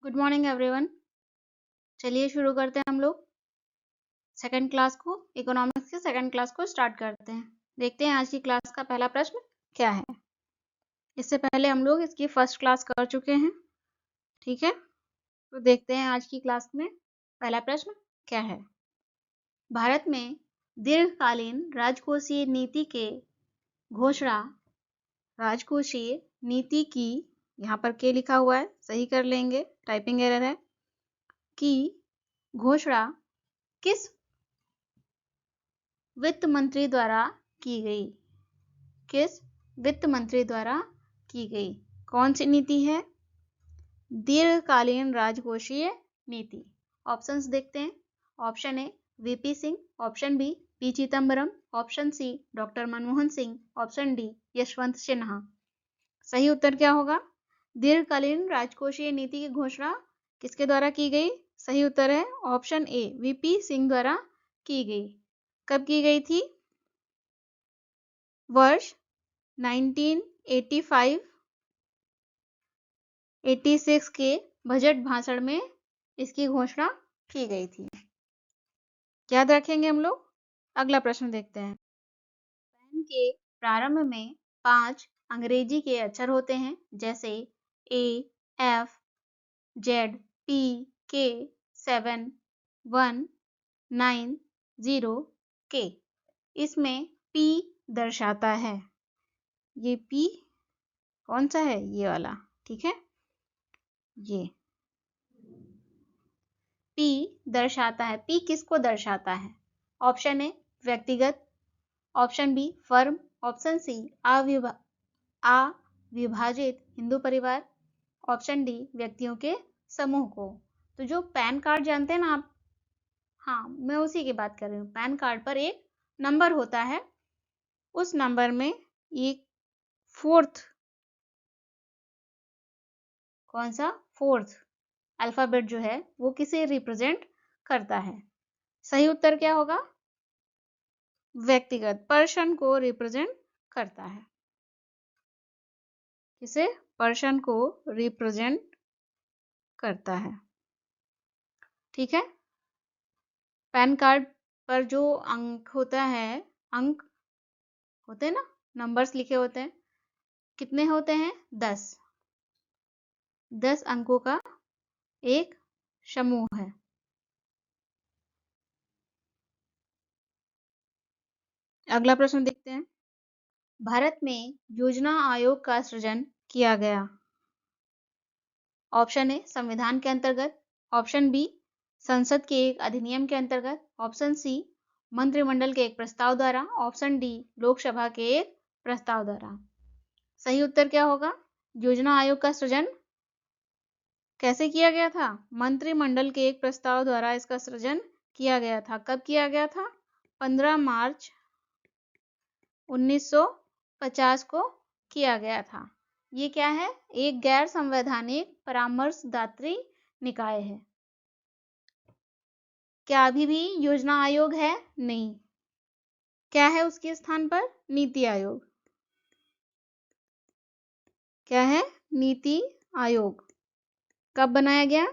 Good morning everyone. चलिए शुरू करते हैं हम लोग सेकंड क्लास को, इकोनॉमिक्स के सेकंड क्लास को स्टार्ट करते हैं। देखते हैं आज की क्लास का पहला प्रश्न क्या है। इससे पहले हम लोग इसकी फर्स्ट क्लास कर चुके हैं, ठीक है। तो देखते हैं आज की क्लास में पहला प्रश्न क्या है। भारत में दीर्घकालीन राजकोषीय नीति के घोषणा राजकोषीय नीति की, यहाँ पर के लिखा हुआ है, सही कर लेंगे, टाइपिंग एरर है, की घोषणा किस वित्त मंत्री द्वारा की गई? किस वित्त मंत्री द्वारा की गई? कौन सी नीति है? दीर्घकालीन राजकोषीय नीति। ऑप्शंस देखते हैं। Option A V P Singh, option B P Chidambaram, option C doctor Manmohan Singh, option D Yashwant Sinha. सही उत्तर क्या होगा? दीर्घकालीन राजकोषीय नीति की घोषणा किसके द्वारा की गई? सही उत्तर है ऑप्शन ए वीपी सिंह द्वारा की गई। कब की गई थी? वर्ष 1985-86 के बजट भाषण में इसकी घोषणा की गई थी। याद रखेंगे हम लोग। अगला प्रश्न देखते हैं। पैन के प्रारंभ में 5 अंग्रेजी के अक्षर होते हैं, जैसे ए, एफ, जेड, पी, के, 7, 1, 9, 0, के। इसमें पी दर्शाता है, ये पी कौन सा है? ये वाला, ठीक है। ये पी दर्शाता है, पी किसको दर्शाता है? ऑप्शन ए व्यक्तिगत, option B firm, option C अविभाजित हिंदू परिवार, ऑप्शन डी व्यक्तियों के समूह को। तो जो पैन कार्ड जानते हैं ना आप, हाँ मैं उसी की बात कर रही हूँ। पैन कार्ड पर एक नंबर होता है, उस नंबर में एक फोर्थ, कौन सा? फोर्थ अल्फाबेट जो है वो किसे रिप्रेजेंट करता है? सही उत्तर क्या होगा? व्यक्तिगत, पर्सन को रिप्रेजेंट करता है। किसे? पर्सन को रिप्रेजेंट करता है, ठीक है। पैन कार्ड पर जो अंक होता है, अंक होते हैं ना, नंबर्स लिखे होते हैं, कितने होते हैं? 10। 10 अंकों का एक समूह है। अगला प्रश्न देखते हैं। भारत में योजना आयोग का सृजन किया गया। ऑप्शन ए संविधान के अंतर्गत, ऑप्शन बी संसद के एक अधिनियम के अंतर्गत, ऑप्शन सी मंत्रिमंडल के एक प्रस्ताव द्वारा, ऑप्शन डी लोकसभा के एक प्रस्ताव द्वारा। सही उत्तर क्या होगा? योजना आयोग का सृजन कैसे किया गया था? मंत्रिमंडल के एक प्रस्ताव द्वारा इसका सृजन किया गया था। कब किया गया था? 15 मार्च 1950 को किया गया था। ये क्या है? एक गैर संवैधानिक परामर्शदात्री निकाय है। क्या अभी भी योजना आयोग है? नहीं। क्या है उसके स्थान पर? नीति आयोग। क्या है? नीति आयोग। कब बनाया गया?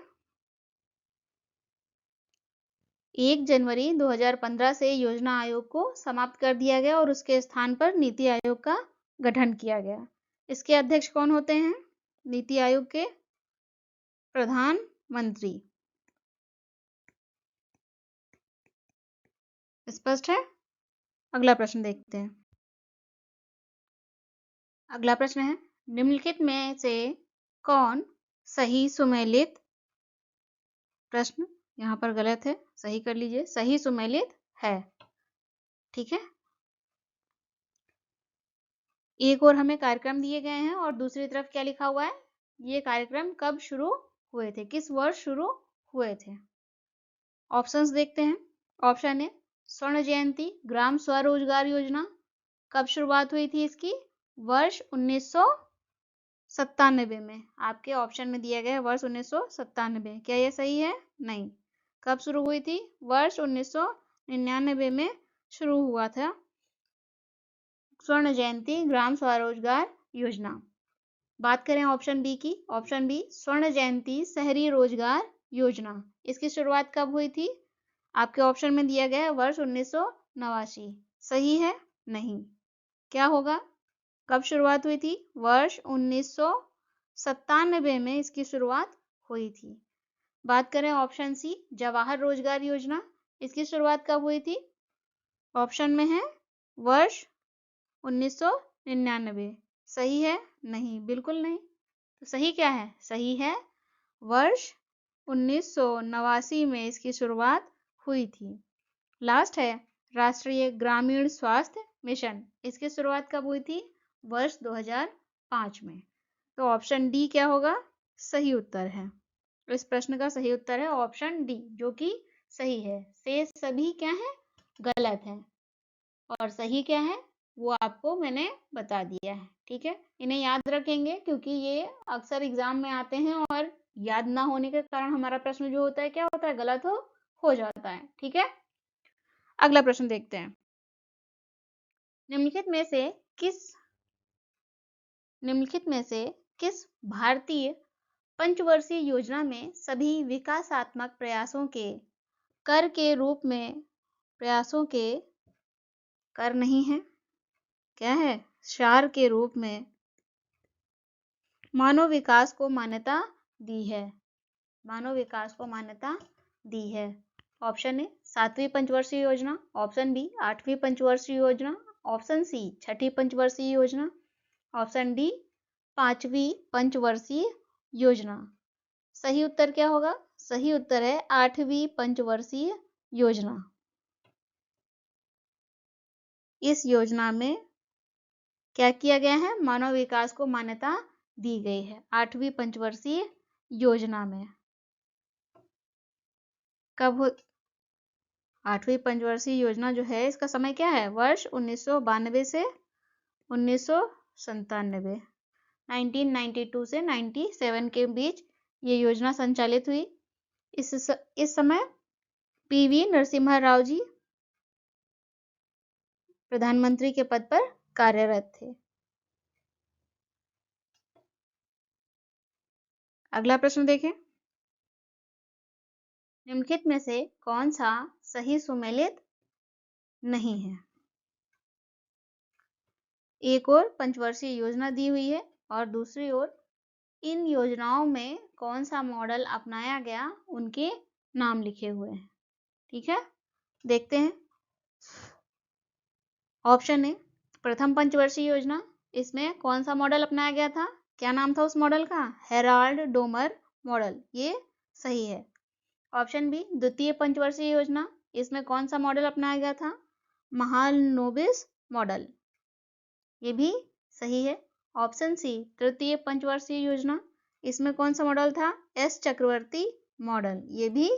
1 जनवरी 2015 से योजना आयोग को समाप्त कर दिया गया और उसके स्थान पर नीति आयोग का गठन किया गया। इसके अध्यक्ष कौन होते हैं? नीति आयोग के प्रधानमंत्री। स्पष्ट है? अगला प्रश्न देखते हैं। अगला प्रश्न है, निम्नलिखित में से कौन सही सुमेलित, प्रश्न यहाँ पर गलत है, सही कर लीजिए, सही सुमेलित है, ठीक है। एक और हमें कार्यक्रम दिए गए हैं और दूसरी तरफ क्या लिखा हुआ है? ये कार्यक्रम कब शुरू हुए थे, किस वर्ष शुरू हुए थे? ऑप्शंस देखते हैं। ऑप्शन ए स्वर्ण जयंती ग्राम स्वरोजगार योजना, कब शुरुआत हुई थी इसकी? वर्ष 1997 में। आपके ऑप्शन में दिया गया है वर्ष 1997। क्या यह सही है? नहीं। कब शुरू हुई थी? वर्ष 1999 में शुरू हुआ था स्वर्ण जयंती ग्राम स्वरोजगार योजना। बात करें ऑप्शन बी की, ऑप्शन बी स्वर्ण जयंती शहरी रोजगार योजना, इसकी शुरुआत कब हुई थी? आपके ऑप्शन में दिया गया है वर्ष 1989। सही है? नहीं। क्या होगा? कब शुरुआत हुई थी? वर्ष 1997 में इसकी शुरुआत हुई थी। बात करें ऑप्शन सी जवाहर रोजगार योजना, इसकी शुरुआत कब हुई थी? ऑप्शन में है वर्ष 1999। सही है? नहीं, बिल्कुल नहीं। तो सही क्या है? सही है वर्ष 1989 में इसकी शुरुआत हुई थी। लास्ट है राष्ट्रीय ग्रामीण स्वास्थ्य मिशन, इसकी शुरुआत कब हुई थी? वर्ष 2005 में। तो ऑप्शन डी क्या होगा? सही उत्तर है। इस प्रश्न का सही उत्तर है ऑप्शन डी, जो कि सही है। शेष सभी क्या है? गलत है। और सही क्या है वो आपको मैंने बता दिया है। ठीक है, इन्हें याद रखेंगे क्योंकि ये अक्सर एग्जाम में आते हैं और याद ना होने के कारण हमारा प्रश्न जो होता है क्या होता है? गलत हो जाता है। ठीक है, अगला प्रश्न देखते हैं। निम्नलिखित में से किस भारतीय पंचवर्षीय योजना में सभी विकासात्मक प्रयासों के कर के रूप में प्रयासों के कर नहीं है, क्या है? सार के रूप में मानव विकास को मान्यता दी है? मानव विकास को मान्यता दी है। ऑप्शन ए 7वीं पंचवर्षीय योजना, ऑप्शन बी 8वीं पंचवर्षीय योजना, ऑप्शन सी 6ठी पंचवर्षीय योजना, ऑप्शन डी 5वीं पंचवर्षीय योजना। सही उत्तर क्या होगा? सही उत्तर है 8वीं पंचवर्षीय योजना। इस योजना में क्या किया गया है? मानव विकास को मान्यता दी गई है 8वीं पंचवर्षीय योजना में। कब 8वीं पंचवर्षीय योजना जो है इसका समय क्या है? वर्ष 1992 से 1997, 1992 से 97 के बीच ये योजना संचालित हुई। इस समय पीवी नरसिम्हा राव जी प्रधानमंत्री के पद पर कार्यरत थे। अगला प्रश्न देखें। निम्नलिखित में से कौन सा सही सुमेलित नहीं है? एक ओर पंचवर्षीय योजना दी हुई है और दूसरी ओर इन योजनाओं में कौन सा मॉडल अपनाया गया उनके नाम लिखे हुए हैं। ठीक है, देखते हैं। ऑप्शन ए प्रथम पंचवर्षीय योजना, इसमें कौन सा मॉडल अपनाया गया था? क्या नाम था उस मॉडल का? हेराल्ड डोमर मॉडल, ये सही है। ऑप्शन बी द्वितीय पंचवर्षीय योजना, इसमें कौन सा मॉडल अपनाया गया था? महालनोबिस मॉडल, ये भी सही है। ऑप्शन सी तृतीय पंचवर्षीय योजना, इसमें कौन सा मॉडल था? एस चक्रवर्ती मॉडल, ये भी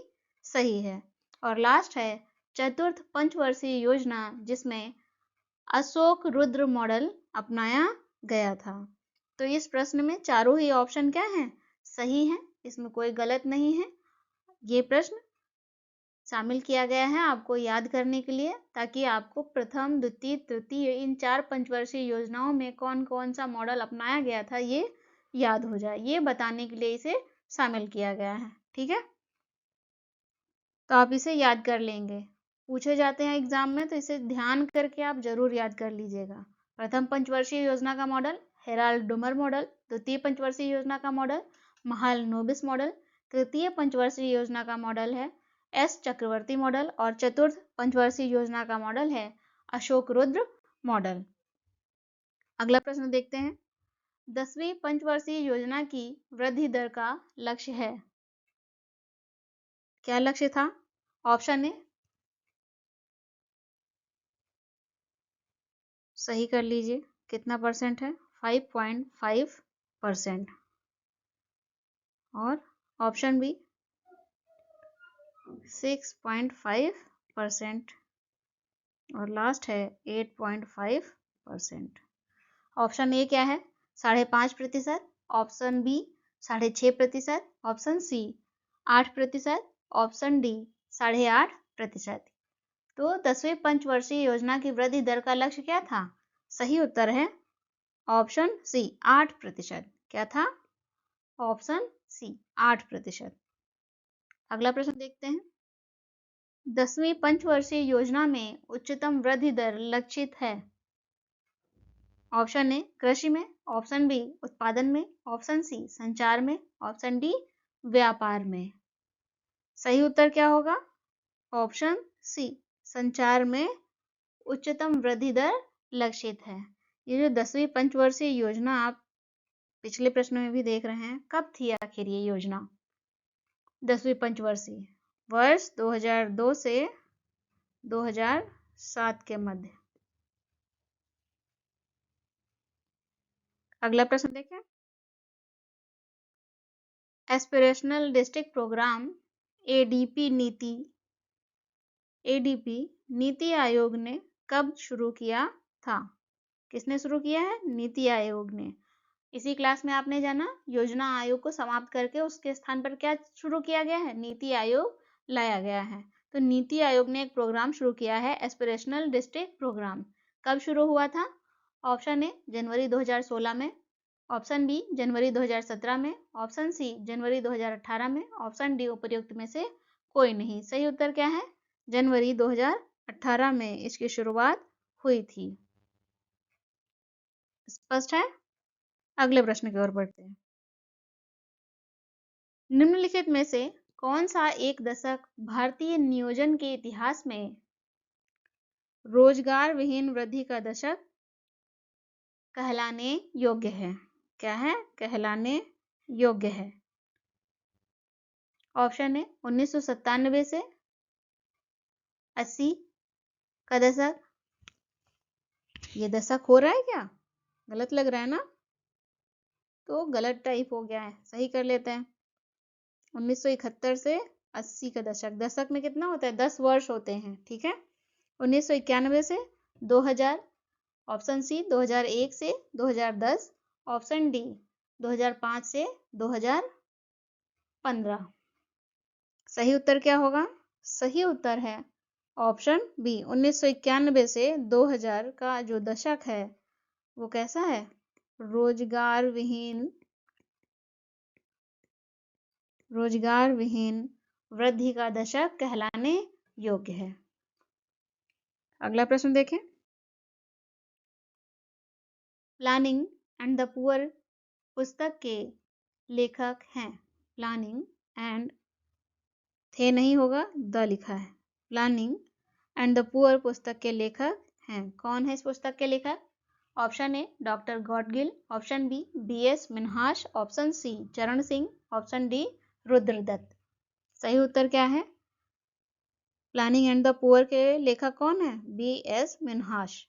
सही है। और लास्ट है चतुर्थ पंचवर्षीय योजना, जिसमें अशोक रुद्र मॉडल अपनाया गया था। तो इस प्रश्न में चारों ही ऑप्शन क्या हैं? सही हैं, इसमें कोई गलत नहीं है। ये प्रश्न शामिल किया गया है आपको याद करने के लिए, ताकि आपको प्रथम द्वितीय तृतीय इन 4 पंचवर्षीय योजनाओं में कौन कौन सा मॉडल अपनाया गया था ये याद हो जाए। ये बताने के लिए इसे शामिल किया गया है। ठीक है, तो आप इसे याद कर लेंगे। पूछे जाते हैं एग्जाम में तो इसे ध्यान करके आप जरूर याद कर लीजिएगा। प्रथम पंचवर्षीय योजना का मॉडल हेराल्ड डोमर मॉडल, द्वितीय पंचवर्षीय योजना का मॉडल महालनोबिस मॉडल, तृतीय पंचवर्षीय योजना का मॉडल है एस चक्रवर्ती मॉडल और चतुर्थ पंचवर्षीय योजना का मॉडल है अशोक रुद्र मॉडल। अगला प्रश्न देखते हैं। 10वीं पंचवर्षीय योजना की वृद्धि दर का लक्ष्य है? क्या लक्ष्य था? ऑप्शन ए सही कर लीजिए, कितना परसेंट है? 5.5%। और ऑप्शन बी 6.5% और लास्ट है 8.5%। ऑप्शन ए क्या है? 5.5%, option B 6.5%, option C 8%, option D 8.5%। तो 10वीं पंचवर्षीय योजना की वृद्धि दर का लक्ष्य क्या था? सही उत्तर है ऑप्शन सी 8%। क्या था? Option C 8%। अगला प्रश्न देखते हैं। 10वीं पंचवर्षीय योजना में उच्चतम वृद्धि दर लक्षित है। ऑप्शन ए कृषि में, ऑप्शन बी उत्पादन में, ऑप्शन सी संचार में, ऑप्शन डी व्यापार में। सही उत्तर क्या होगा? ऑप्शन सी संचार में उच्चतम वृद्धि दर लक्षित है। ये जो 10वीं पंचवर्षीय योजना आप पिछले प्रश्न में भी देख रहे हैं, कब थी आखिर ये योजना? 10वीं पंचवर्षीय वर्ष 2002 से 2007 के मध्य। अगला प्रश्न देखें। Aspirational district programme ADP NITI Aayog ने कब शुरू किया था? किसने शुरू किया है? नीति आयोग ने। इसी क्लास में आपने जाना योजना आयोग को समाप्त करके उसके स्थान पर क्या शुरू किया गया है? नीति आयोग लाया गया है। तो नीति आयोग ने एक प्रोग्राम शुरू किया है, एस्पिरेशनल डिस्ट्रिक्ट प्रोग्राम। कब शुरू हुआ था? ऑप्शन ए जनवरी 2016 में, ऑप्शन बी जनवरी 2017 में, ऑप्शन सी जनवरी 2018 में, ऑप्शन डी उपर्युक्त में से कोई नहीं। सही उत्तर क्या है? जनवरी 2018 में इसकी शुरुआत हुई थी। स्पष्ट है? अगले प्रश्न की ओर बढ़ते हैं। निम्नलिखित में से कौन सा एक दशक भारतीय नियोजन के इतिहास में रोजगार विहीन वृद्धि का दशक कहलाने योग्य है? क्या है? कहलाने योग्य है। ऑप्शन है 1997 से 80 का दशक। ये दशक हो रहा है क्या? गलत लग रहा है ना? तो गलत टाइप हो गया है, सही कर लेते हैं। 1971 से 80 का दशक। दशक में कितना होता है? 10 वर्ष होते हैं, ठीक है। 1991 से 2000, ऑप्शन सी 2001 से 2010, ऑप्शन डी 2005 से 2015। सही उत्तर क्या होगा? सही उत्तर है ऑप्शन बी 1991 से 2000 का जो दशक है वो कैसा है? रोजगार विहीन वृद्धि का दशक कहलाने योग्य है। अगला प्रश्न देखें। प्लानिंग एंड द पुअर पुस्तक के लेखक हैं। प्लानिंग एंड थे नहीं होगा, द लिखा है। प्लानिंग एंड द पुअर पुस्तक के लेखक हैं। कौन है इस पुस्तक के लेखक? Option A doctor Gadgil, option B B S Minhas, option C Charan Singh, option D Rudradatt. सही उत्तर क्या है? प्लानिंग एंड द पुअर के लेखक कौन है? बीएस मिन्हास।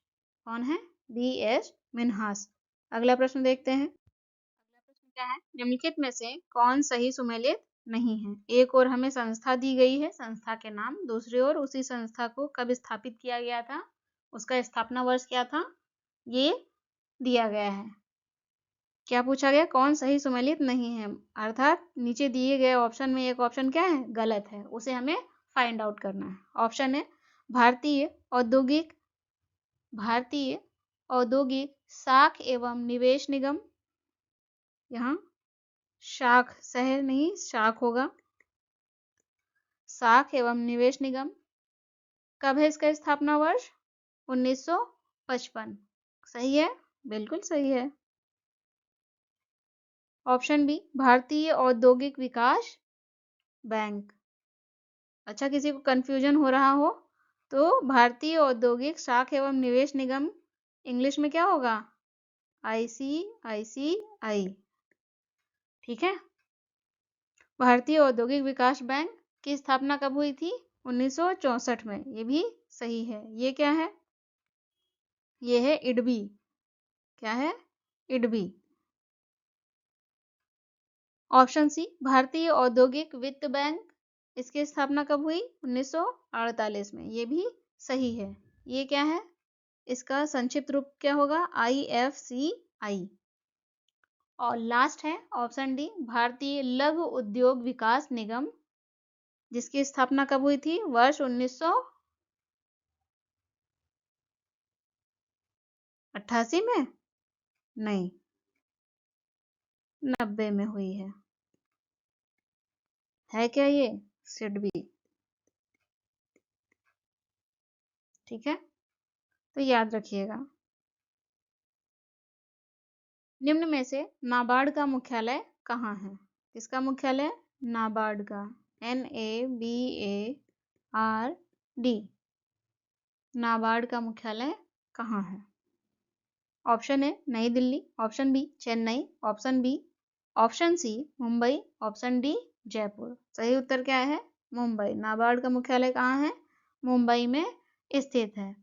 कौन है? बीएस मिन्हास। अगला प्रश्न देखते हैं। अगला प्रश्न क्या है? निम्नलिखित में से कौन सही सुमेलित नहीं है? एक और हमें संस्था दी गई है, संस्था के नाम, दूसरी ओर उसी संस्था को कब स्थापित किया गया था, उसका स्थापना वर्ष क्या था, ये दिया गया है। क्या पूछा गया? कौन सही सुमेलित नहीं है, अर्थात नीचे दिए गए ऑप्शन में एक ऑप्शन क्या है? गलत है, उसे हमें फाइंड आउट करना है। ऑप्शन है भारतीय औद्योगिक साख एवं निवेश निगम। यहाँ शाख शहर नहीं, शाख होगा। साख एवं निवेश निगम। कब है इसका स्थापना वर्ष? 1955। सही है, बिल्कुल सही है। ऑप्शन बी भारतीय औद्योगिक विकास बैंक। अच्छा, किसी को कंफ्यूजन हो रहा हो तो भारतीय औद्योगिक साख एवं निवेश निगम इंग्लिश में क्या होगा? ICICI। ठीक है। भारतीय औद्योगिक विकास बैंक की स्थापना कब हुई थी? 1964 में। ये भी सही है। ये क्या है? ये है इडबी। क्या है? इडबी। ऑप्शन सी भारतीय औद्योगिक वित्त बैंक, इसकी स्थापना कब हुई? 1948 में। ये भी सही है। ये क्या है? इसका संक्षिप्त रूप क्या होगा? IFCI। और लास्ट है ऑप्शन डी भारतीय लघु उद्योग विकास निगम, जिसकी स्थापना कब हुई थी? वर्ष 1988 में। नहीं, 1990 में हुई है क्या ये सिडबी? ठीक है, तो याद रखिएगा। निम्न में से नाबार्ड का मुख्यालय कहाँ है? किसका मुख्यालय? नाबार्ड का, NABARD। नाबार्ड का मुख्यालय कहाँ है? ऑप्शन ए नई Delhi, option B Chennai, option C Mumbai, option D Jaipur. सही उत्तर क्या है? मुंबई। नाबार्ड का मुख्यालय कहाँ है? मुंबई में स्थित है।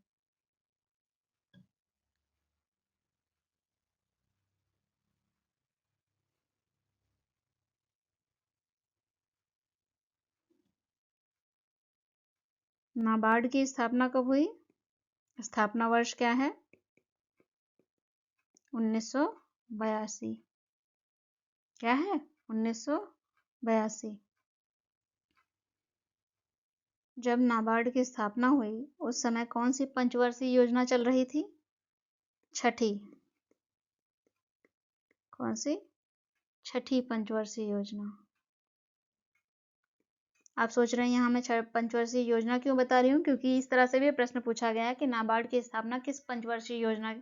नाबार्ड की स्थापना कब हुई? स्थापना वर्ष क्या है? 1982। क्या है? 1982। जब नाबार्ड की स्थापना हुई उस समय कौन सी पंचवर्षीय योजना चल रही थी? छठी। कौन सी? छठी पंचवर्षीय योजना। आप सोच रहे हैं यहाँ मैं पंचवर्षीय योजना क्यों बता रही हूँ? क्योंकि इस तरह से भी प्रश्न पूछा गया है कि नाबार्ड की स्थापना किस पंचवर्षीय योजना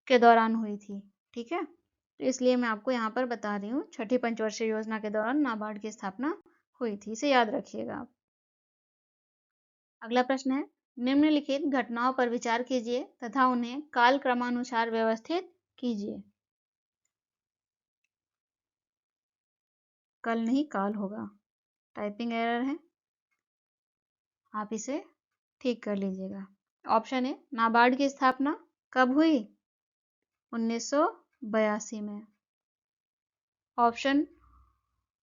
के दौरान हुई थी। ठीक है, तो इसलिए मैं आपको यहाँ पर बता रही हूँ छठी पंचवर्षीय योजना के दौरान नाबार्ड की स्थापना हुई थी। इसे याद रखिएगा आप। अगला प्रश्न है, निम्नलिखित घटनाओं पर विचार कीजिए तथा उन्हें काल क्रमानुसार व्यवस्थित कीजिए। कल नहीं काल होगा, टाइपिंग एरर है, आप इसे ठीक कर लीजिएगा। ऑप्शन ए नाबार्ड की स्थापना कब हुई? 1982 में। ऑप्शन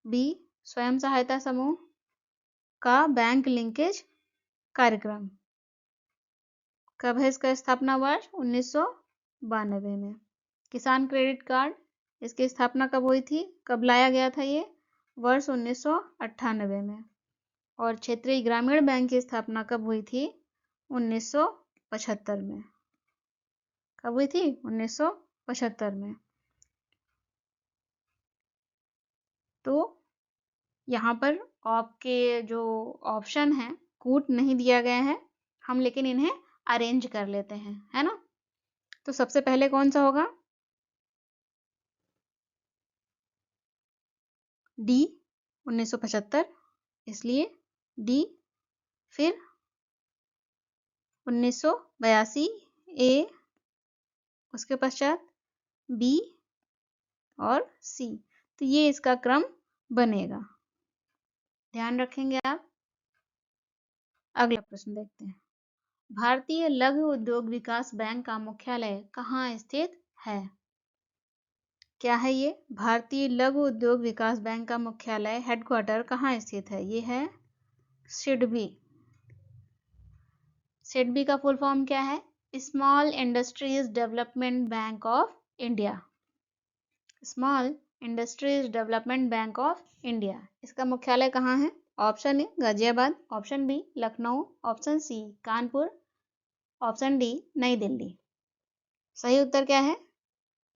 बी स्वयं सहायता समूह का बैंक लिंकेज कार्यक्रम। कब है इसका स्थापना वर्ष? 1992 में। किसान क्रेडिट कार्ड, इसकी स्थापना कब हुई थी? कब लाया गया था ये? वर्ष 1998 में। और क्षेत्रीय ग्रामीण बैंक की स्थापना कब हुई थी? 1975 में। कब हुई थी? 1975 में। तो यहाँ पर आपके जो ऑप्शन है कूट नहीं दिया गया है, हम लेकिन इन्हें अरेंज कर लेते हैं, है ना। तो सबसे पहले कौन सा होगा? डी 1975, इसलिए डी। फिर 1982 ए, उसके पश्चात बी और सी। तो ये इसका क्रम बनेगा, ध्यान रखेंगे आप। अगला प्रश्न देखते हैं, भारतीय लघु उद्योग विकास बैंक का मुख्यालय कहाँ स्थित है? क्या है ये? भारतीय लघु उद्योग विकास बैंक का मुख्यालय हेडक्वार्टर कहाँ स्थित है? ये है सिडबी। सिडबी का फुल फॉर्म क्या है? Small industries development bank of India. Small industries development bank of India. इसका मुख्यालय कहाँ है? Option A Ghaziabad, option B Lucknow, option C Kanpur, option D नई दिल्ली। सही उत्तर क्या है?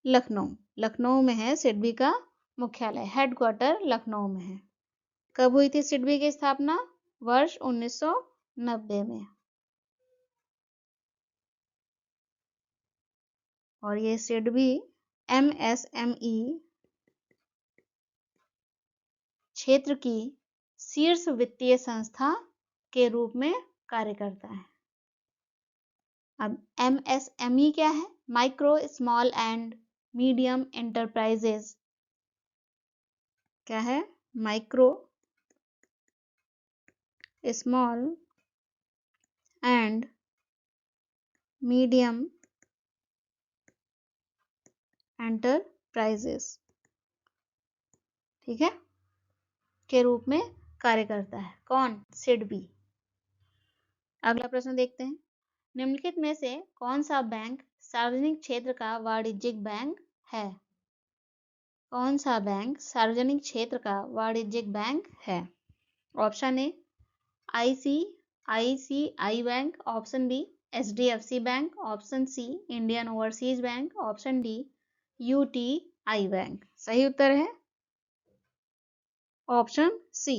लखनऊ। लखनऊ में है सिडबी का मुख्यालय, हेडक्वार्टर लखनऊ में है। कब हुई थी सिडबी की स्थापना? वर्ष 1990 में। और ये सिडबी MSME क्षेत्र की शीर्ष वित्तीय संस्था के रूप में कार्य करता है। अब MSME क्या है? Micro small and medium enterprises. क्या है? Micro small and medium enterprises, ठीक है, के रूप में कार्य करता है। कौन? सिडबी। अगला प्रश्न देखते हैं, निम्नलिखित में से कौन सा बैंक सार्वजनिक क्षेत्र का वाणिज्यिक बैंक है? कौन सा बैंक सार्वजनिक क्षेत्र का वाणिज्यिक बैंक है? Option A ICICI bank, option B HDFC bank, option C Indian overseas bank, option D UTI bank. सही उत्तर है ऑप्शन सी,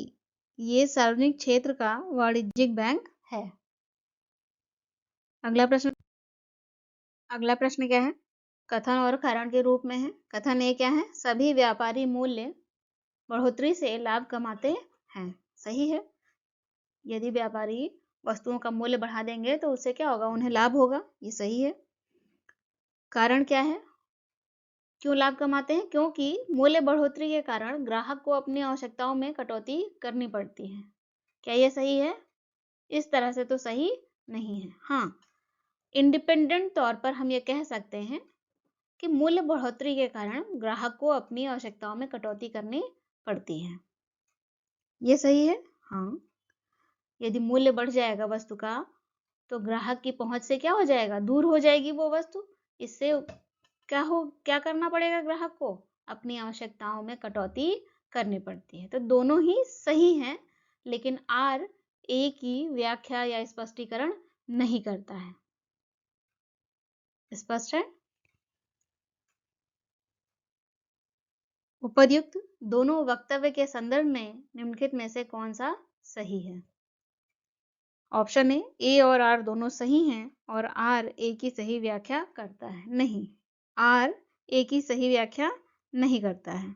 ये सार्वजनिक क्षेत्र का वाणिज्यिक बैंक है। अगला प्रश्न क्या है? कथन और कारण के रूप में है। कथन ए क्या है? सभी व्यापारी मूल्य बढ़ोतरी से लाभ कमाते हैं। सही है। यदि व्यापारी वस्तुओं का मूल्य बढ़ा देंगे तो उससे क्या होगा? उन्हें लाभ होगा। ये सही है। कारण क्या है? क्यों लाभ कमाते हैं? क्योंकि मूल्य बढ़ोतरी के कारण ग्राहक को अपनी आवश्यकताओं में कटौती करनी पड़ती है। क्या ये सही है? इस तरह से तो सही नहीं है। हाँ, इंडिपेंडेंट तौर पर हम ये कह सकते हैं कि मूल्य बढ़ोतरी के कारण ग्राहक को अपनी आवश्यकताओं में कटौती करनी पड़ती है। ये सही है। हाँ, यदि मूल्य बढ़ जाएगा वस्तु का तो ग्राहक की पहुंच से क्या हो जाएगा? दूर हो जाएगी वो वस्तु। इससे क्या करना पड़ेगा ग्राहक को? अपनी आवश्यकताओं में कटौती करनी पड़ती है। तो दोनों ही सही हैं, लेकिन आर ए की व्याख्या या स्पष्टीकरण नहीं करता है। स्पष्ट है? उपर्युक्त दोनों वक्तव्य के संदर्भ में निम्नलिखित में से कौन सा सही है? ऑप्शन ए और आर दोनों सही हैं और आर ए की सही व्याख्या करता है। नहीं, आर ए की सही व्याख्या नहीं करता है।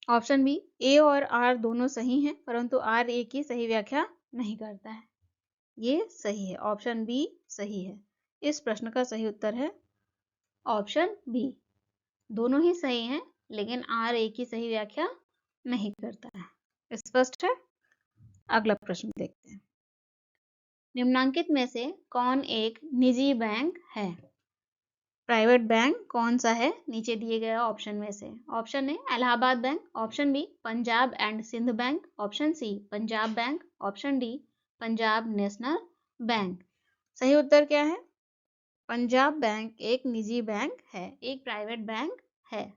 ऑप्शन बी, ए और आर दोनों सही हैं परंतु आर ए की सही व्याख्या नहीं करता है। ये सही है। ऑप्शन बी सही है। इस प्रश्न का सही उत्तर है ऑप्शन बी। दोनों ही सही हैं लेकिन आर ए की सही व्याख्या नहीं करता है। स्पष्ट है? अगला प्रश्न देखते हैं। निम्नांकित में से कौन एक निजी बैंक है? प्राइवेट बैंक कौन सा है नीचे दिए गए ऑप्शन में से? Option A Allahabad bank, option B Punjab and Sindh bank, option C Punjab bank, option D Punjab national bank. सही उत्तर क्या है? पंजाब बैंक एक निजी बैंक है, एक प्राइवेट बैंक है।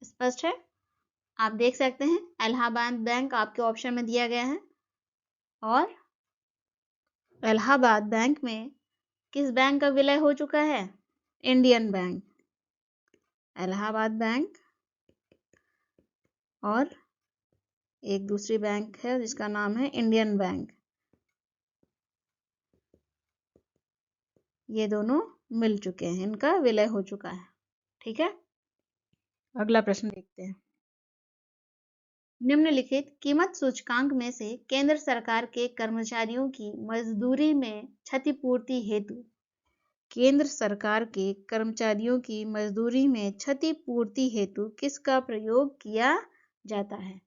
स्पष्ट है? आप देख सकते हैं इलाहाबाद बैंक आपके ऑप्शन में दिया गया है और इलाहाबाद बैंक में किस बैंक का विलय हो चुका है? Indian bank. इलाहाबाद बैंक और एक दूसरी बैंक है जिसका नाम है इंडियन बैंक। ये दोनों मिल चुके हैं, इनका विलय हो चुका है। ठीक है, अगला प्रश्न देखते हैं। निम्नलिखित कीमत सूचकांक में से केंद्र सरकार के कर्मचारियों की मजदूरी में क्षतिपूर्ति हेतु केंद्र सरकार के कर्मचारियों की मजदूरी में क्षतिपूर्ति हेतु किसका प्रयोग किया जाता है?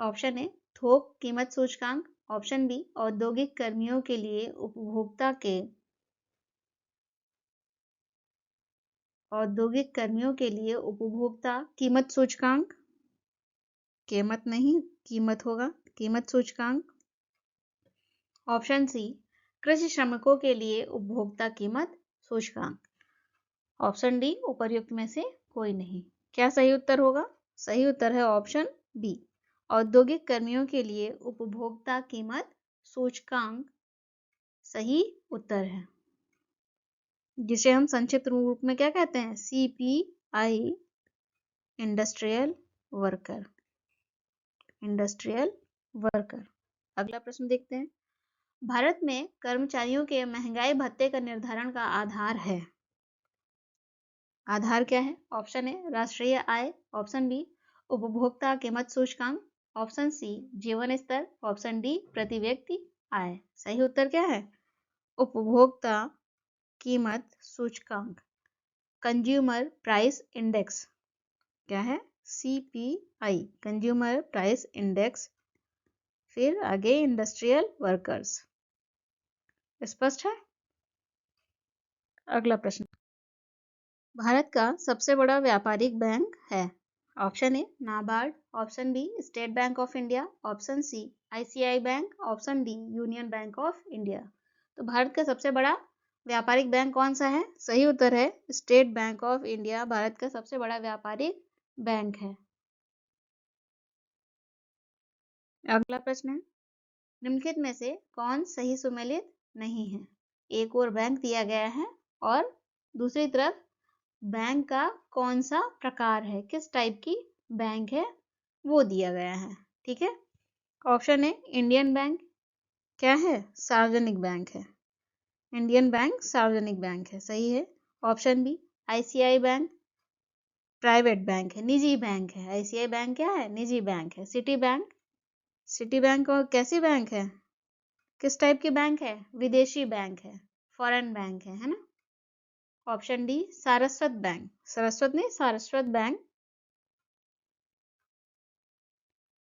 ऑप्शन ए थोक कीमत सूचकांक, ऑप्शन बी औद्योगिक कर्मियों के लिए उपभोक्ता कीमत सूचकांक, कीमत नहीं कीमत होगा, कीमत सूचकांक, ऑप्शन सी कृषि श्रमिकों के लिए उपभोक्ता कीमत सूचकांक, ऑप्शन डी उपर्युक्त में से कोई नहीं। क्या सही उत्तर होगा? सही उत्तर है ऑप्शन बी, औद्योगिक कर्मियों के लिए उपभोक्ता कीमत सूचकांक सही उत्तर है, जिसे हम संक्षिप्त रूप में क्या कहते हैं? CPI, industrial worker. अगला प्रश्न देखते हैं। भारत में कर्मचारियों के महंगाई भत्ते का निर्धारण का आधार है। आधार क्या है? ऑप्शन ए राष्ट्रीय आय, ऑप्शन बी उपभोक्ता कीमत सूचकांक, ऑप्शन सी जीवन स्तर, ऑप्शन डी प्रति व्यक्ति आय। सही उत्तर क्या है? उपभोक्ता कीमत सूचकांक, कंज्यूमर प्राइस इंडेक्स। क्या है? CPI, consumer price index. फिर आगे इंडस्ट्रियल वर्कर्स। स्पष्ट है? अगला प्रश्न। भारत का सबसे बड़ा व्यापारिक बैंक है। Option A NABARD, option B state bank of India, option C ICI bank, option D union bank of India. तो भारत का सबसे बड़ा व्यापारिक बैंक कौन सा है? सही उत्तर है state bank of India Bharat का सबसे बड़ा व्यापारिक बैंक है। अगला प्रश्न है। निम्नलिखित में से कौन सही सुमेलित नहीं है? एक और बैंक दिया गया है और दूसरी तरफ बैंक का कौन सा प्रकार है, किस टाइप की बैंक है वो दिया गया है। ठीक है, ऑप्शन ए इंडियन बैंक क्या है, सार्वजनिक बैंक है। इंडियन बैंक सार्वजनिक बैंक है, सही है। Option B ICI bank private bank है, निजी बैंक है। आईसीआई बैंक क्या है, निजी बैंक है। सिटी बैंक और कैसी बैंक है, किस टाइप की बैंक है, विदेशी बैंक है, फॉरेन बैंक है ना। Option D Saraswat bank, Saraswat नहीं सारस्वत बैंक,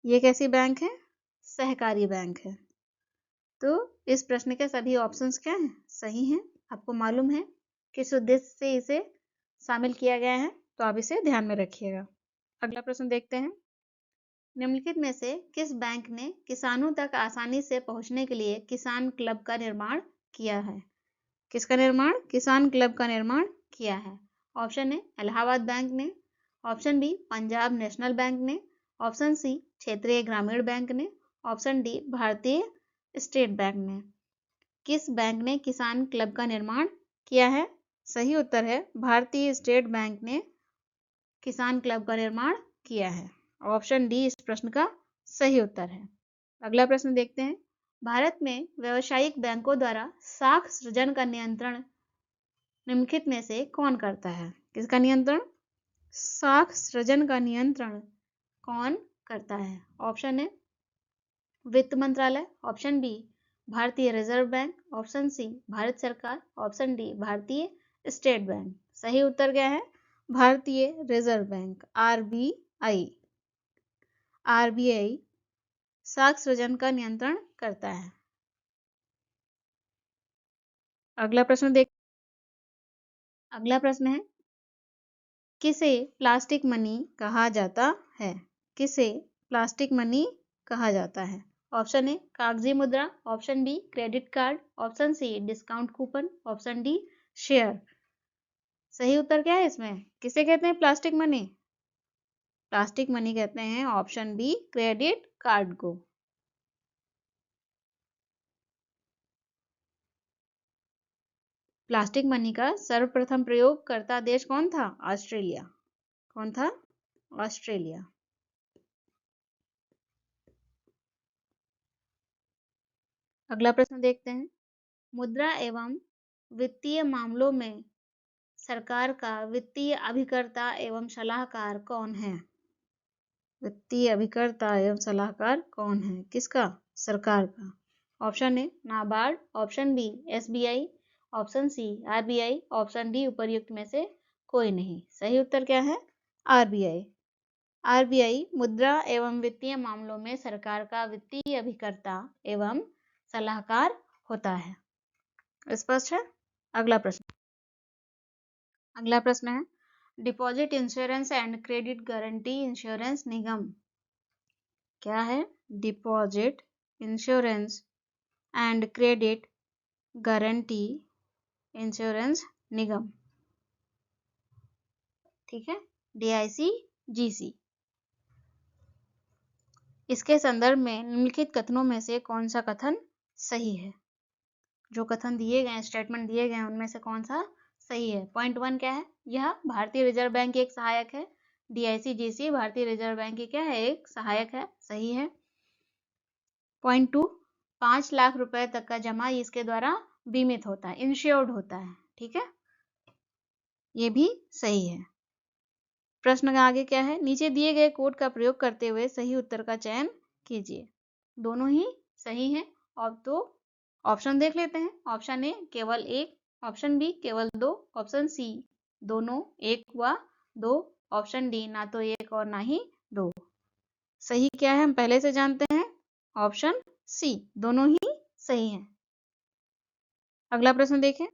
ये कैसी बैंक है, सहकारी बैंक है। तो इस प्रश्न के सभी ऑप्शंस क्या हैं, सही हैं। आपको मालूम है किस उद्देश्य से इसे शामिल किया गया है, तो आप इसे ध्यान में रखिएगा। अगला प्रश्न देखते हैं, निम्नलिखित में से किस बैंक ने किसानों तक आसानी से पहुंचने के लिए किसान क्लब का निर्माण किया है। किसका निर्माण, किसान क्लब का निर्माण किया है। ऑप्शन ए इलाहाबाद बैंक ने, option B Punjab national bank ने, ऑप्शन सी क्षेत्रीय ग्रामीण बैंक ने, ऑप्शन डी भारतीय स्टेट बैंक ने। किस बैंक ने किसान क्लब का निर्माण किया है, सही उत्तर है भारतीय स्टेट बैंक ने किसान क्लब का निर्माण किया है। ऑप्शन डी इस प्रश्न का सही उत्तर है। अगला प्रश्न देखते हैं, भारत में व्यावसायिक बैंकों द्वारा साख सृजन का नियंत्रण निम्नलिखित में से कौन करता है। किसका नियंत्रण, साख सृजन का नियंत्रण कौन करता है। ऑप्शन है वित्त मंत्रालय, ऑप्शन बी भारतीय reserve bank, option C Bharat सरकार, ऑप्शन डी भारतीय स्टेट बैंक। सही उत्तर क्या है, भारतीय रिजर्व बैंक, आरबीआई। आरबीआई साख सृजन का नियंत्रण करता है। अगला प्रश्न है, किसे प्लास्टिक मनी कहा जाता है। किसे प्लास्टिक मनी कहा जाता है। ऑप्शन ए कागजी मुद्रा, option B credit card, option C discount coupon, option D share. सही उत्तर क्या है इसमें, किसे कहते हैं प्लास्टिक मनी, प्लास्टिक मनी कहते हैं ऑप्शन बी क्रेडिट कार्ड को। प्लास्टिक मनी का सर्वप्रथम प्रयोगकर्ता देश कौन था, ऑस्ट्रेलिया। कौन था, ऑस्ट्रेलिया। अगला प्रश्न देखते हैं, मुद्रा एवं वित्तीय मामलों में सरकार का वित्तीय अभिकर्ता एवं सलाहकार कौन है। वित्तीय अभिकर्ता एवं सलाहकार कौन है, किसका, सरकार का। Option A NABARD, option B SBI, option C RBI, option D उपर्युक्त में से कोई नहीं। सही उत्तर क्या है, आरबीआई। आरबीआई मुद्रा एवं वित्तीय मामलों में सरकार का वित्तीय अभिकर्ता एवं सलाहकार होता है। स्पष्ट है। अगला प्रश्न है, deposit insurance and credit guarantee insurance निगम क्या है। Deposit insurance and credit guarantee insurance निगम, ठीक है, DICGC। इसके संदर्भ में निम्नलिखित कथनों में से कौन सा कथन सही है। जो कथन दिए गए, स्टेटमेंट दिए गए उनमें से कौन सा सही है। पॉइंट 1 क्या है, यह भारतीय रिजर्व बैंक की एक सहायक है। DICGC भारतीय रिजर्व बैंक की क्या है, एक सहायक है, सही है। पॉइंट 2, 5 लाख रुपए तक का जमा इसके द्वारा बीमित होता है, इंश्योर्ड होता है, ठीक है, ये भी सही है। प्रश्न का आगे क्या है, नीचे दिए गए कोड का प्रयोग करते हुए सही उत्तर का चयन कीजिए। दोनों ही सही हैं। अब तो ऑप्शन देख लेते हैं। ऑप्शन ए केवल एक, ऑप्शन बी केवल दो, ऑप्शन सी दोनों एक व दो, ऑप्शन डी ना तो एक और ना ही दो। सही क्या है हम पहले से जानते हैं, ऑप्शन सी दोनों ही सही है। अगला प्रश्न देखें,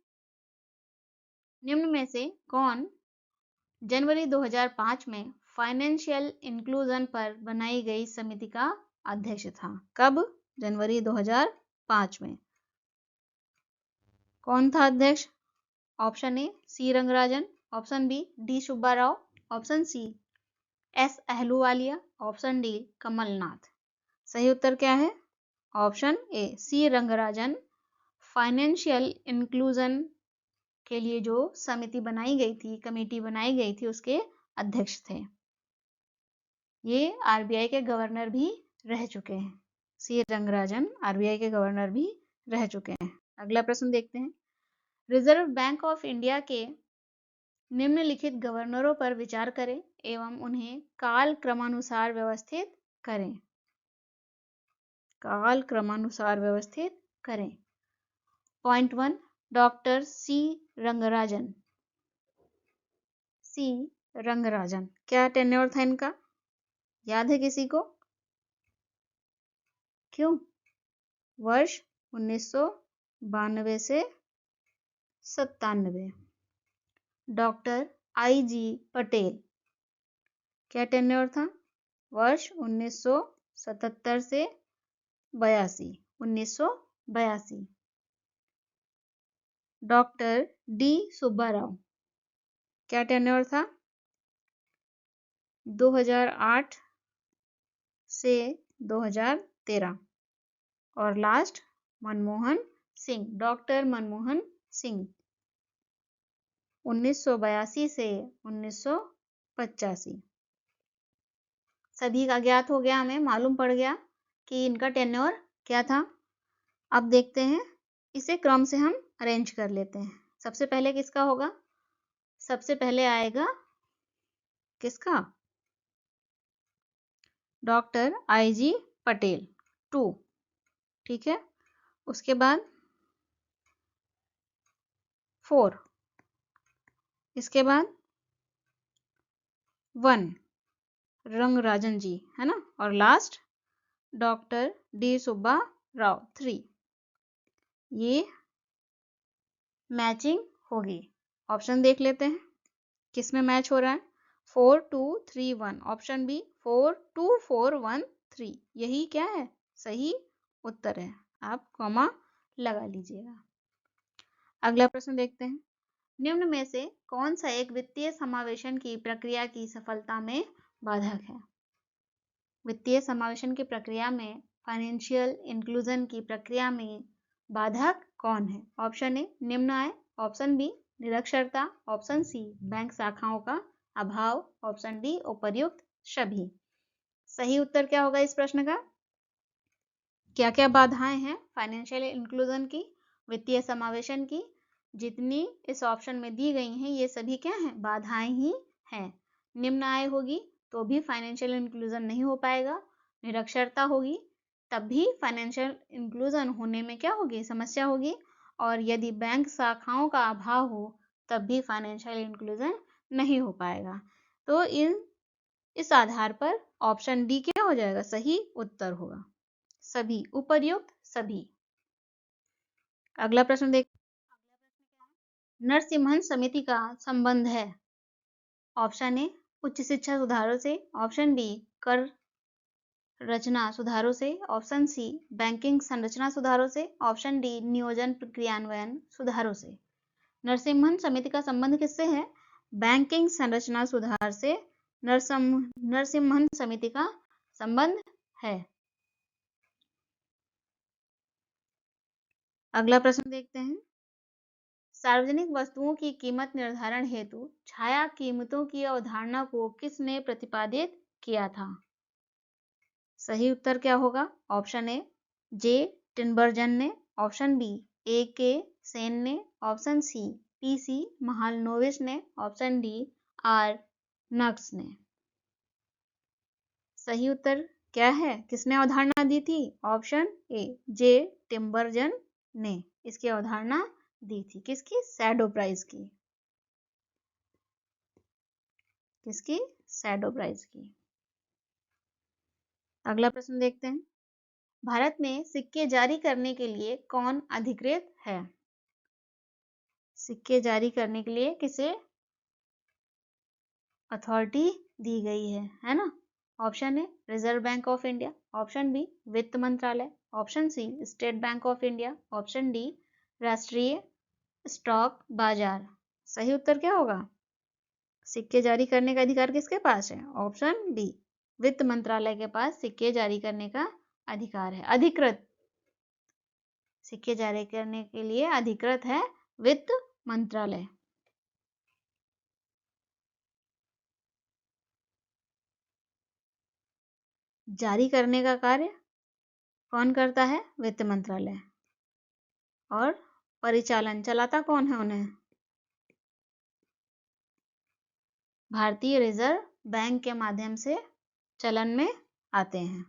निम्न में से कौन जनवरी 2005 में फाइनेंशियल इंक्लूजन पर बनाई गई समिति का अध्यक्ष था। कब, जनवरी 2005 में। कौन था अध्यक्ष। Option A C Rangarajan, option B D Subba Rao, option C S Ahluwalia, option D Kamalnath. सही उत्तर क्या है, option A C Rangarajan financial inclusion के लिए जो समिति बनाई गई थी, कमेटी बनाई गई थी, उसके अध्यक्ष थे। ये आरबीआई के गवर्नर भी रह चुके हैं। सी रंगराजन आरबीआई के गवर्नर भी रह चुके हैं। अगला प्रश्न देखते हैं। रिजर्व बैंक ऑफ इंडिया के निम्नलिखित गवर्नरों पर विचार करें एवं उन्हें काल क्रमानुसार व्यवस्थित करें। काल क्रमानुसार व्यवस्थित करें। Point 1, doctor C Rangarajan. C Rangarajan, क्या टेन्योर था इनका? याद है किसी को? क्यों? वर्ष 1992 से 97। डॉक्टर आई जी पटेल, क्या टेन्योर था? वर्ष 1977 से 82। 1982। डॉक्टर डी सुब्बा राव, क्या टेन्योर था? 2008 से 2013। और लास्ट मनमोहन सिंह, डॉक्टर मनमोहन सिंह, 1982 से 1985। सभी का ज्ञात हो गया, हमें मालूम पड़ गया कि इनका टेन्योर क्या था। अब देखते हैं, इसे क्रम से हम अरेंज कर लेते हैं। सबसे पहले किसका होगा? सबसे पहले आएगा किसका? डॉक्टर आई जी पटेल 2, ठीक है। उसके बाद 4, इसके बाद 1 रंगराजन जी, है ना। और last doctor D Subba Rao 3। ये मैचिंग होगी। ऑप्शन देख लेते हैं किस में मैच हो रहा है। 4 2 3 1, ऑप्शन बी 4 2 4 1 3, यही क्या है? सही उत्तर है। आप कॉमा लगा लीजिएगा। अगला प्रश्न देखते हैं। निम्न में से कौन सा एक वित्तीय समावेशन की प्रक्रिया की सफलता में बाधक है? वित्तीय समावेशन की प्रक्रिया में, फाइनेंशियल इंक्लूजन की प्रक्रिया में बाधक कौन है? ऑप्शन ए निम्न आय, ऑप्शन बी निरक्षरता, ऑप्शन सी बैंक शाखाओं का अभाव, ऑप्शन डी उपर्युक्त सभी। सही उत्तर क्या होगा इस प्रश्न का? क्या क्या बाधाएं हैं फाइनेंशियल इंक्लूजन की, वित्तीय समावेशन की? जितनी इस ऑप्शन में दी गई हैं ये सभी क्या हैं? बाधाएं ही हैं। निम्न आय होगी तो भी फाइनेंशियल इंक्लूजन नहीं हो पाएगा। निरक्षरता होगी तब भी फाइनेंशियल इंक्लूजन होने में क्या होगी? समस्या होगी। और यदि बैंक शाखाओं का अभाव हो तब भी फाइनेंशियल इंक्लूजन नहीं हो पाएगा। तो इस आधार पर ऑप्शन डी क्या हो जाएगा? सही उत्तर होगा। सभी, उपर्युक्त सभी। अगला प्रश्न देख। नरसिम्हन समिति का संबंध है। ऑप्शन ए उच्च शिक्षा सुधारों से, ऑप्शन बी कर रचना सुधारों से, ऑप्शन सी बैंकिंग संरचना सुधारों से, ऑप्शन डी नियोजन क्रियान्वयन सुधारों से। नरसिम्हन समिति का संबंध किससे है? बैंकिंग संरचना सुधार से नरसिम्हन समिति का संबंध है। अगला प्रश्न देखते हैं। सार्वजनिक वस्तुओं की कीमत निर्धारण हेतु छाया कीमतों की अवधारणा को किसने प्रतिपादित किया था? सही उत्तर क्या होगा? ऑप्शन ए जे टिनबर्जन ने, ऑप्शन बी ए के सेन ने, option C P C Mahalanobis ने, ऑप्शन डी आर नक्स ने। सही उत्तर क्या है? किसने अवधारणा दी थी? ऑप्शन ए जे टिम्बरजन ने इसकी अवधारणा दी थी। किसकी? शैडो प्राइस की। किसकी? शैडो प्राइस की। अगला प्रश्न देखते हैं। भारत में सिक्के जारी करने के लिए कौन अधिकृत है? सिक्के जारी करने के लिए किसे अथॉरिटी दी गई है ना? Option A reserve bank of India, option B वित्त मंत्रालय, option C state bank of India, option D राष्ट्रीय स्टॉक बाजार। सही उत्तर क्या होगा? सिक्के जारी करने का अधिकार किसके पास है? ऑप्शन डी वित्त मंत्रालय के पास सिक्के जारी करने का अधिकार है। अधिकृत सिक्के जारी करने के लिए अधिकृत है वित्त मंत्रालय। जारी करने का कार्य कौन करता है? वित्त मंत्रालय। और परिचालन चलाता कौन है उन्हें? भारतीय रिजर्व बैंक के माध्यम से चलन में आते हैं।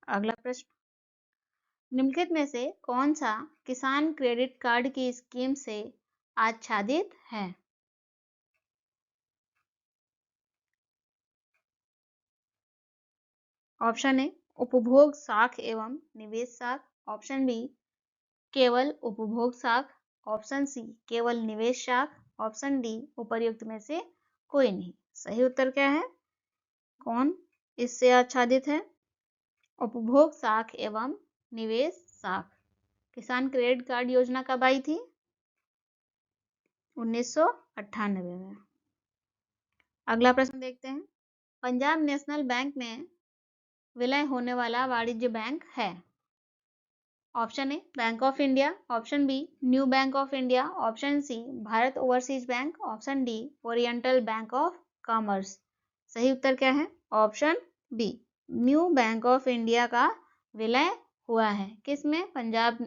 अगला प्रश्न, निम्नलिखित में से कौन सा किसान क्रेडिट कार्ड की स्कीम से आच्छादित है? ऑप्शन ए उपभोग साख एवं निवेश साख, ऑप्शन बी केवल उपभोग साख, ऑप्शन सी केवल निवेश साख, ऑप्शन डी उपर्युक्त में से कोई नहीं। सही उत्तर क्या है? कौन इससे आच्छादित है? उपभोग साख एवं निवेश साख। किसान क्रेडिट कार्ड योजना कब आई थी? 1998 में। अगला प्रश्न देखते हैं, पंजाब नेशनल बैंक में विलय होने वाला वाणिज्य बैंक है? Option A bank of India, option B new bank of India, option C Bharat overseas bank, option D oriental bank of commerce. सही उत्तर क्या है? Option B new bank of India का विलय हुआ है। किसमें? पंजाब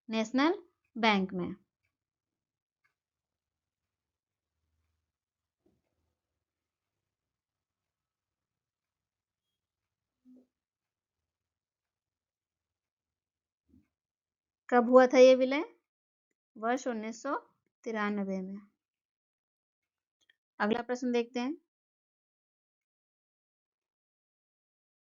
नेशनल बैंक में। कब हुआ था ये विलय? वर्ष 1993 में। अगला प्रश्न देखते हैं,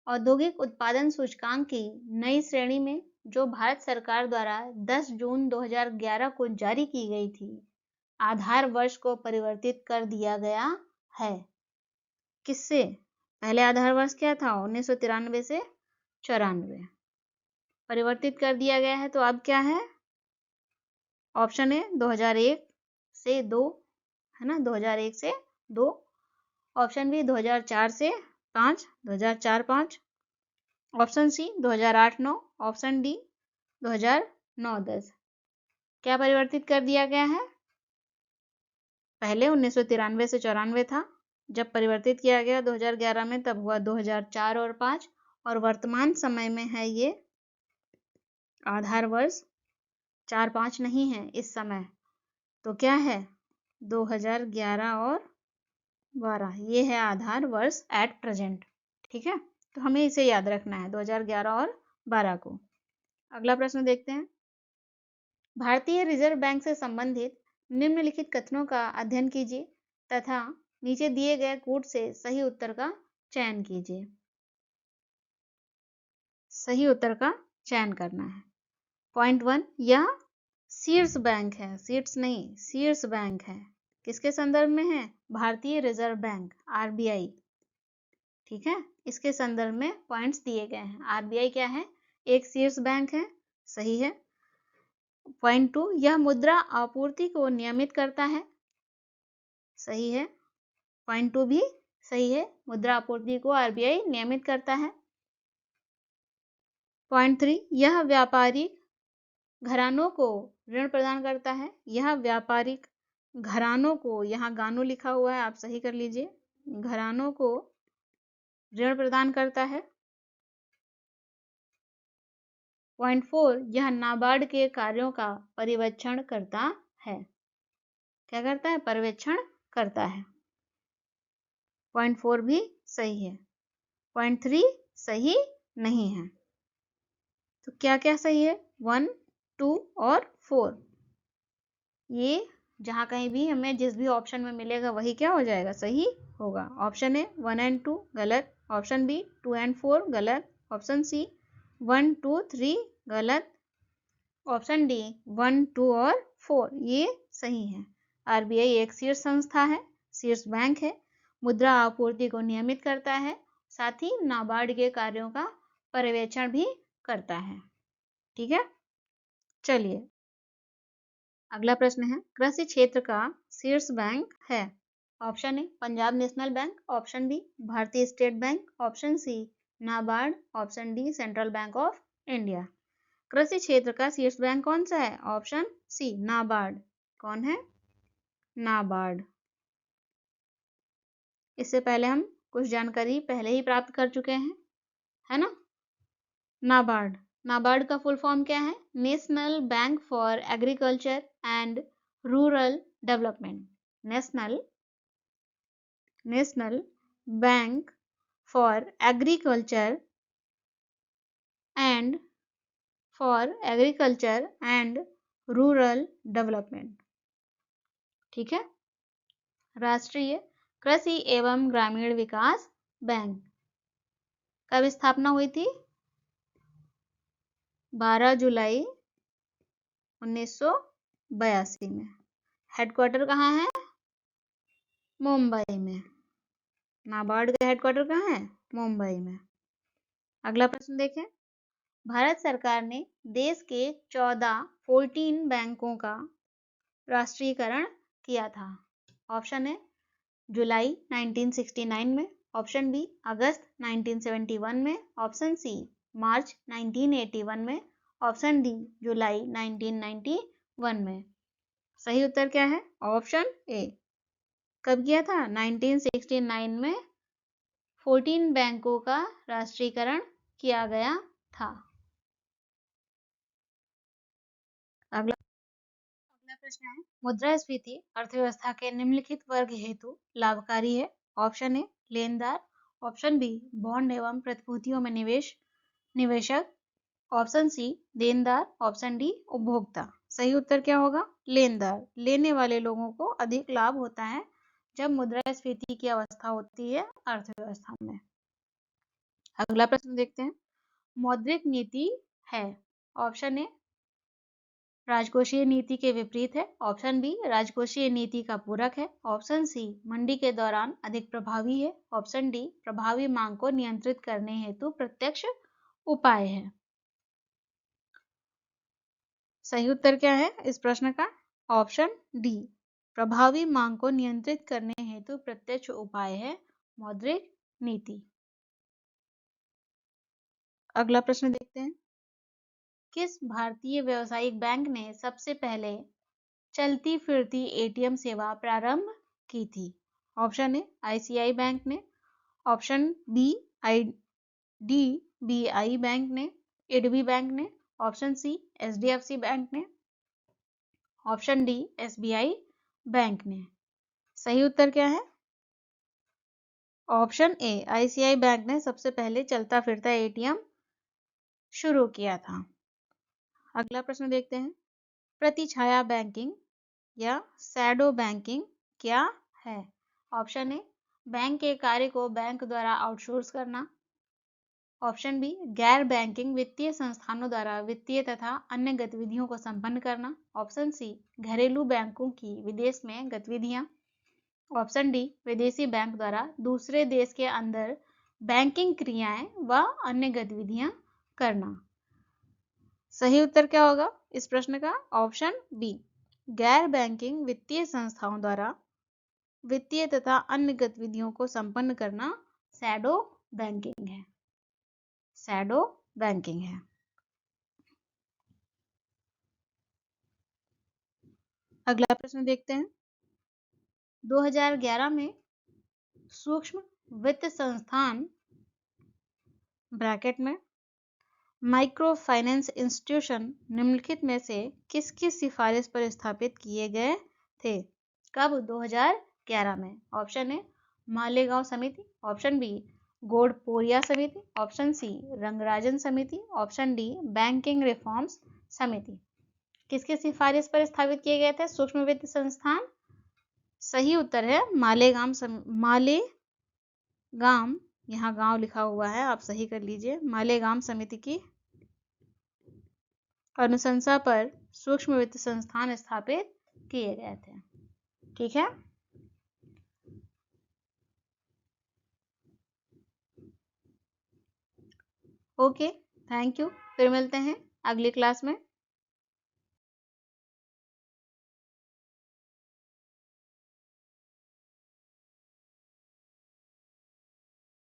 औद्योगिक उत्पादन सूचकांक की नई श्रेणी में जो भारत सरकार द्वारा 10 जून 2011 को जारी की गई थी, आधार वर्ष को परिवर्तित कर दिया गया है। किससे? पहले आधार वर्ष क्या था? 1993 से 94 परिवर्तित कर दिया गया है। तो अब क्या है? ऑप्शन ए 2001 से 2, है ना, 2001 से 2, ऑप्शन बी 2004 से 5, 2004-5, ऑप्शन सी 2008-9, ऑप्शन डी 2009-10। क्या परिवर्तित कर दिया गया है? पहले 1993 से 94 था, जब परिवर्तित किया गया 2011 में तब हुआ 2004 और 5, और वर्तमान समय में है ये आधार वर्ष 4-5 नहीं है इस समय, तो क्या है? 2011 और 12 ये है आधार वर्ष एट प्रेजेंट। ठीक है, तो हमें इसे याद रखना है 2011 और 12 को। अगला प्रश्न देखते हैं, भारतीय रिजर्व बैंक से संबंधित निम्नलिखित कथनों का अध्ययन कीजिए तथा नीचे दिए गए कूट से सही उत्तर का चयन कीजिए। सही उत्तर का चयन करना है। पॉइंट 1, यह शीर्ष बैंक है, शीर्ष नहीं शीर्ष बैंक है। किसके संदर्भ में है? भारतीय रिजर्व बैंक, आरबीआई। ठीक है, इसके संदर्भ में पॉइंट्स दिए गए हैं। आरबीआई क्या है? एक शीर्ष बैंक है, सही है। पॉइंट 2, यह मुद्रा आपूर्ति को नियमित करता है, सही है। पॉइंट 2 भी सही है, मुद्रा आपूर्ति को आरबीआई नियमित करता है। पॉइंट 3, यह व्यापारिक घरानों को ऋण प्रदान करता है। यह व्यापारिक घरानों को, यहाँ गानों लिखा हुआ है, आप सही कर लीजिए, घरानों को ऋण प्रदान करता है। पॉइंट 4, यह नाबार्ड के कार्यों का पर्यवेक्षण करता है। क्या करता है? पर्यवेक्षण करता है। पॉइंट 4 भी सही है। पॉइंट 3 सही नहीं है। तो क्या क्या सही है? 1, 2 और 4। ये जहां कहीं भी हमें जिस भी ऑप्शन में मिलेगा वही क्या हो जाएगा? सही होगा। ऑप्शन ए 1 और 2 गलत, ऑप्शन बी 2 और 4 गलत, ऑप्शन सी 1, 2, 3 गलत, ऑप्शन डी 1, 2 और 4 ये सही है। आरबीआई एक शीर्ष संस्था है, शीर्ष बैंक है, मुद्रा आपूर्ति को नियमित करता है, साथ ही नाबार्ड के कार्यों का पर्यवेक्षण भी करता है। ठीक है, चलिए अगला प्रश्न है, कृषि क्षेत्र का शीर्ष बैंक है। Option A Punjab national bank, option B Bharatiya state bank, option C NABARD, option D central bank of India. कृषि क्षेत्र का शीर्ष बैंक कौन सा है? Option C NABARD. कौन है? नाबार्ड। इससे पहले हम कुछ जानकारी पहले ही प्राप्त कर चुके हैं, है ना? नाबार्ड, नाबार्ड का फुल फॉर्म क्या है? National bank for agriculture and rural development. National bank for agriculture and rural development. ठीक है। राष्ट्रीय कृषि एवं ग्रामीण विकास बैंक कब स्थापना हुई थी? 12 जुलाई 1982 में। हेडक्वार्टर कहाँ है? मुंबई में। नाबार्ड का हेडक्वार्टर कहाँ है? मुंबई में। अगला प्रश्न देखें। भारत सरकार ने देश के 14 बैंकों का राष्ट्रीयकरण किया था। ऑप्शन है जुलाई 1969 में, ऑप्शन बी अगस्त 1971 में, ऑप्शन सी मार्च 1981 में, ऑप्शन डी जुलाई 1991 में। सही उत्तर क्या है? ऑप्शन ए। कब किया था? 1969 में 14 बैंकों का राष्ट्रीयकरण किया गया था। अगला प्रश्न है, मुद्रास्फीति अर्थव्यवस्था के निम्नलिखित वर्ग हेतु लाभकारी है। ऑप्शन ए लेनदार, ऑप्शन बी बॉन्ड एवं प्रतिभूतियों में निवेशक, ऑप्शन सी देनदार, ऑप्शन डी उपभोक्ता। सही उत्तर क्या होगा? लेनदार। लेने वाले लोगों को अधिक लाभ होता है जब मुद्रास्फीति की अवस्था होती है अर्थव्यवस्था में। अगला प्रश्न देखते हैं। मौद्रिक नीति है। ऑप्शन ए राजकोषीय नीति के विपरीत है, ऑप्शन बी राजकोषीय नीति का पूरक है, ऑप्शन सी मंदी के दौरान अधिक प्रभावी है, ऑप्शन डी प्रभावी मांग को नियंत्रित करने हेतु प्रत्यक्ष उपाय है। सही उत्तर क्या है इस प्रश्न का? ऑप्शन डी प्रभावी मांग को नियंत्रित करने हेतु प्रत्यक्ष उपाय है मौद्रिक नीति। अगला प्रश्न देखते हैं। किस भारतीय व्यावसायिक बैंक ने सबसे पहले चलती फिरती एटीएम सेवा प्रारंभ की थी? ऑप्शन ए आईसीआई बैंक ने, ऑप्शन बी आईडीबीआई बैंक ने, इडबी बैंक ने, ऑप्शन सी एचडीएफसी बैंक ने, ऑप्शन डी एसबीआई बैंक ने। सही उत्तर क्या है? ऑप्शन ए आईसीआई बैंक ने सबसे पहले चलता फिरता एटीएम शुरू किया था। अगला प्रश्न देखते हैं। प्रतिछाया बैंकिंग या शैडो बैंकिंग क्या है? ऑप्शन ए बैंक के कार्य को बैंक द्वारा आउटसोर्स करना, ऑप्शन बी गैर बैंकिंग वित्तीय संस्थानों द्वारा वित्तीय तथा अन्य गतिविधियों को संपन्न करना, ऑप्शन सी घरेलू बैंकों की विदेश में गतिविधियां, ऑप्शन डी विदेशी बैंक द्वारा दूसरे देश के अंदर बैंकिंग क्रियाएं व अन्य गतिविधियां करना। सही उत्तर क्या होगा इस प्रश्न का? ऑप्शन बी गैर बैंकिंग वित्तीय संस्थाओं द्वारा वित्तीय तथा अन्य गतिविधियों को संपन्न करना शैडो बैंकिंग है। शैडो बैंकिंग है। अगला प्रश्न देखते हैं। 2011 में सूक्ष्म वित्त संस्थान ब्रैकेट में माइक्रो फाइनेंस इंस्टीट्यूशन निम्नलिखित में से किसकी सिफारिश पर स्थापित किए गए थे? कब? 2011 में। ऑप्शन ए मालेगांव समिति, ऑप्शन बी गोडपोरिया समिति, ऑप्शन सी रंगराजन समिति, ऑप्शन डी बैंकिंग रिफॉर्म्स समिति। किसकी सिफारिश पर स्थापित किए गए थे सूक्ष्म वित्त संस्थान? सही उत्तर है मालेगांव यहाँ गांव लिखा हुआ है, आप सही कर लीजिए। मालेगांव समिति की अनुशंसा पर सूक्ष्म वित्त संस्थान स्थापित किए गए थे। ठीक है। Okay, thank you. फिर मिलते हैं अगली क्लास में।